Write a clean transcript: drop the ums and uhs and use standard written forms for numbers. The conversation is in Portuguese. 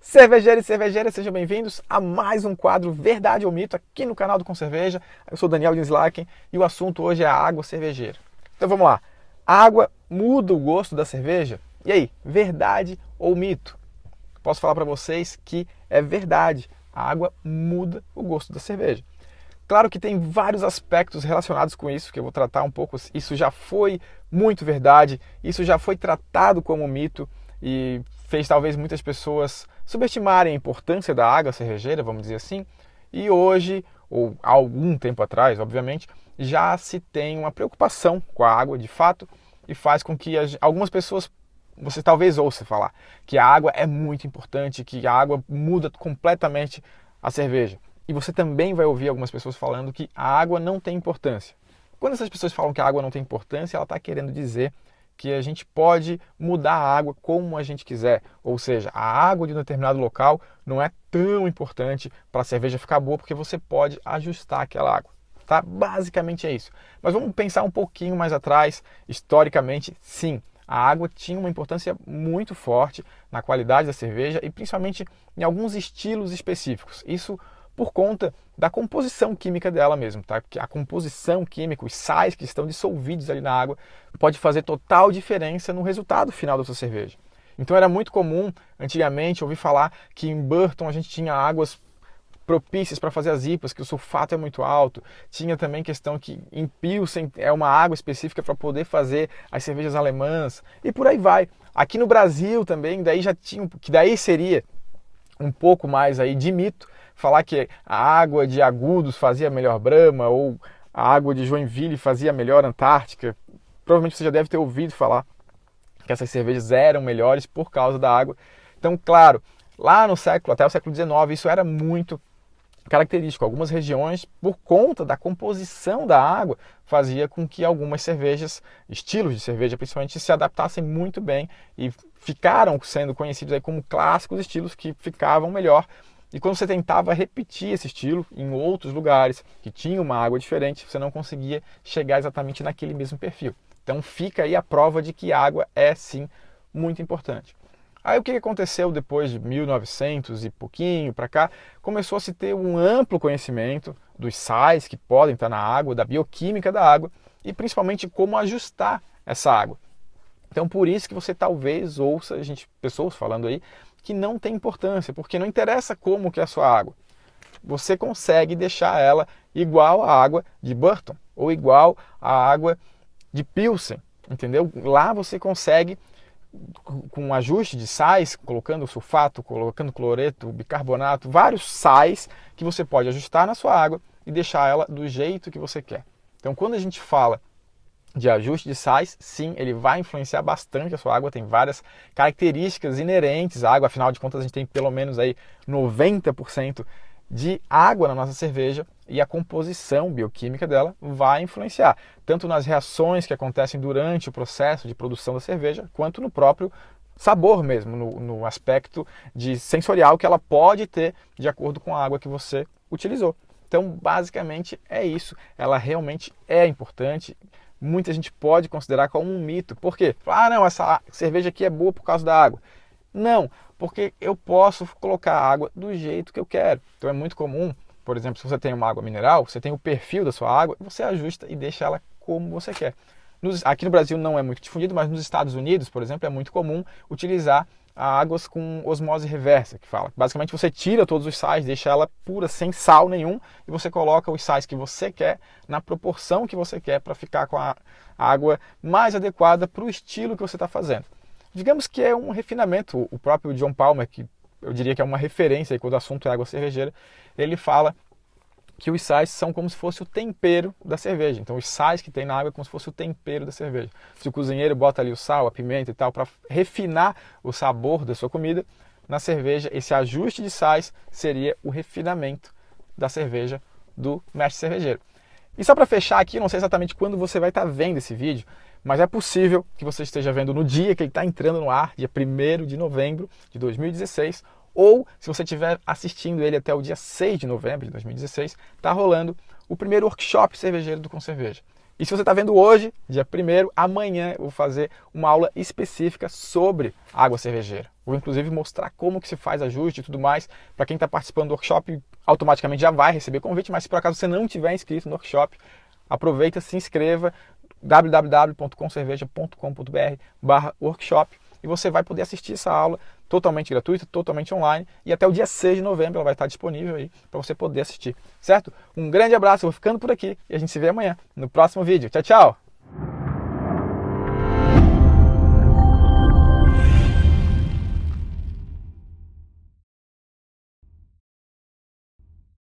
Cervejeiros e cervejeiras, sejam bem-vindos a mais um quadro Verdade ou Mito aqui no canal do Com Cerveja. Eu sou Daniel Dinslaken e o assunto hoje é a água cervejeira. Então vamos lá. A água muda o gosto da cerveja? E aí, verdade ou mito? Posso falar para vocês que é verdade. A água muda o gosto da cerveja. Claro que tem vários aspectos relacionados com isso, que eu vou tratar um pouco. Isso já foi muito verdade, isso já foi tratado como mito e fez talvez muitas pessoas subestimarem a importância da água cervejeira, vamos dizer assim. E hoje, ou há algum tempo atrás, obviamente, já se tem uma preocupação com a água de fato e faz com que algumas pessoas, você talvez ouça falar, que a água é muito importante, que a água muda completamente a cerveja. E você também vai ouvir algumas pessoas falando que a água não tem importância. Quando essas pessoas falam que a água não tem importância, ela está querendo dizer que a gente pode mudar a água como a gente quiser. Ou seja, a água de um determinado local não é tão importante para a cerveja ficar boa, porque você pode ajustar aquela água. Tá? Basicamente é isso. Mas vamos pensar um pouquinho mais atrás. Historicamente, sim, a água tinha uma importância muito forte na qualidade da cerveja e principalmente em alguns estilos específicos. Isso por conta da composição química dela mesmo, tá? Porque a composição química, os sais que estão dissolvidos ali na água, pode fazer total diferença no resultado final da sua cerveja. Então era muito comum, antigamente, ouvir falar que em Burton a gente tinha águas propícias para fazer as IPAs, que o sulfato é muito alto. Tinha também questão que em Pilsen é uma água específica para poder fazer as cervejas alemãs, e por aí vai. Aqui no Brasil também, daí já tinha, que daí seria um pouco mais aí de mito, falar que a água de Agudos fazia melhor Brahma ou a água de Joinville fazia melhor Antártica. Provavelmente você já deve ter ouvido falar que essas cervejas eram melhores por causa da água. Então, claro, lá no século, até o século XIX, isso era muito característico. Algumas regiões, por conta da composição da água, fazia com que algumas cervejas, estilos de cerveja principalmente, se adaptassem muito bem e ficaram sendo conhecidos aí como clássicos estilos que ficavam melhor. E quando você tentava repetir esse estilo em outros lugares que tinham uma água diferente, você não conseguia chegar exatamente naquele mesmo perfil. Então fica aí a prova de que a água é sim muito importante. Aí o que aconteceu depois de 1900 e pouquinho para cá? Começou a se ter um amplo conhecimento dos sais que podem estar na água, da bioquímica da água e principalmente como ajustar essa água. Então por isso que você talvez ouça pessoas falando aí que não tem importância, porque não interessa como que é a sua água. Você consegue deixar ela igual à água de Burton ou igual à água de Pilsen, entendeu? Lá você consegue, com um ajuste de sais, colocando sulfato, colocando cloreto, bicarbonato, vários sais que você pode ajustar na sua água e deixar ela do jeito que você quer. Então quando a gente fala de ajuste de sais, sim, ele vai influenciar bastante a sua água, tem várias características inerentes à água, afinal de contas a gente tem pelo menos aí 90% de água na nossa cerveja e a composição bioquímica dela vai influenciar, tanto nas reações que acontecem durante o processo de produção da cerveja, quanto no próprio sabor mesmo, no aspecto de sensorial que ela pode ter de acordo com a água que você utilizou. Então, basicamente é isso, ela realmente é importante. Muita gente pode considerar como um mito. Por quê? Ah, não, essa cerveja aqui é boa por causa da água. Não, porque eu posso colocar a água do jeito que eu quero. Então é muito comum, por exemplo, se você tem uma água mineral, você tem o perfil da sua água, você ajusta e deixa ela como você quer. Aqui no Brasil não é muito difundido, mas nos Estados Unidos, por exemplo, é muito comum utilizar águas com osmose reversa, que fala. Basicamente você tira todos os sais, deixa ela pura, sem sal nenhum, e você coloca os sais que você quer na proporção que você quer para ficar com a água mais adequada para o estilo que você está fazendo. Digamos que é um refinamento. O próprio John Palmer, que eu diria que é uma referência aí quando o assunto é água cervejeira, ele fala que os sais são como se fosse o tempero da cerveja. Então os sais que tem na água é como se fosse o tempero da cerveja. Se o cozinheiro bota ali o sal, a pimenta e tal para refinar o sabor da sua comida, na cerveja esse ajuste de sais seria o refinamento da cerveja do mestre cervejeiro. E só para fechar aqui, não sei exatamente quando você vai estar vendo esse vídeo, mas é possível que você esteja vendo no dia que ele está entrando no ar, dia 1º de novembro de 2016, ou se você estiver assistindo ele até o dia 6 de novembro de 2016, está rolando o primeiro workshop cervejeiro do Com Cerveja. E se você está vendo hoje, dia 1º, amanhã eu vou fazer uma aula específica sobre água cervejeira. Vou inclusive mostrar como que se faz ajuste e tudo mais. Para quem está participando do workshop, automaticamente já vai receber convite, mas se por acaso você não tiver inscrito no workshop, aproveita, se inscreva, www.concerveja.com.br/workshop, e você vai poder assistir essa aula totalmente gratuita, totalmente online, e até o dia 6 de novembro ela vai estar disponível aí para você poder assistir, certo? Um grande abraço, eu vou ficando por aqui e a gente se vê amanhã no próximo vídeo. Tchau, tchau!